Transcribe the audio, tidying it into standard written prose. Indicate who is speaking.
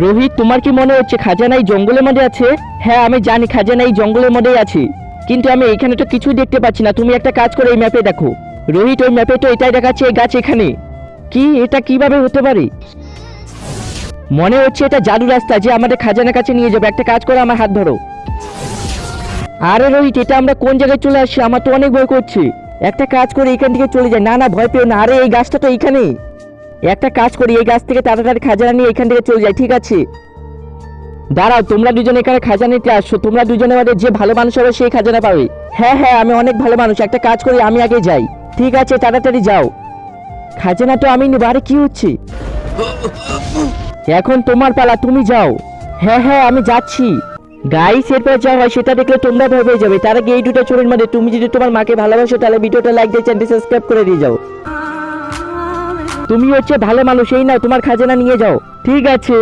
Speaker 1: রোহিত, তোমার কি মনে হচ্ছে খাজানা এই জঙ্গলের মধ্যে আছে? হ্যাঁ, আমি জানি খাজানা এই জঙ্গলের মধ্যেই আছে, কিন্তু আমি এখানে তো কিছুই দেখতে পাচ্ছি না। তুমি একটা কাজ করে এই ম্যাপে দেখো। রোহিত, ওই ম্যাপে তো এটাই দেখাচ্ছে, এই গাছ এখানে। কি, এটা কিভাবে হতে পারে? মনে হচ্ছে এটা জাদু রাস্তা যে আমাদের খাজানার কাছে নিয়ে যাবে। একটা কাজ করে আমার হাত ধরো। আরে রোহিত, এটা আমরা কোন জায়গায় চলে আসছি? আমার তো অনেক ভয় করছে। একটা কাজ করে এখান থেকে চলে যায়। না না, ভয় পেও না। আরে এই গাছটা তো এইখানে। একটা কাজ করি, এই গাছ থেকে তাড়াতাড়ি খাজানা নিয়ে এখান থেকে চলে যায়। ঠিক আছে, দাঁড়াও, তোমরা দুজনে এখানে খাজানা নিতে আসছো। তোমরা দুজনের মধ্যে যে ভালো মানুষ হবে সেই খাজানা পাবে। হ্যাঁ হ্যাঁ, আমি অনেক ভালো মানুষ। একটা কাজ করি, আমি আগে যাই। ঠিক আছে, তাড়াতাড়ি যাও। খাজানা তো আমি নেবো। আরে কি হচ্ছে? এখন তোমার পালা, তুমি যাও। হ্যাঁ হ্যাঁ, আমি যাচ্ছি। গাইস, এরপর যা হয় সেটা দেখলে তোমরা ভয় পেয়ে যাবে। তার আগে এই দুটো চোরের মধ্যে তুমি যদি তোমার মাকে ভালোবাসো তাহলে ভিডিওটা লাইক দিয়ে চ্যানেলটি সাবস্ক্রাইব করে দিয়ে যাও। তুমি হচ্ছে ভালো মানুষ, এই নাও তোমার খাজানা নিয়ে যাও। ঠিক আছে।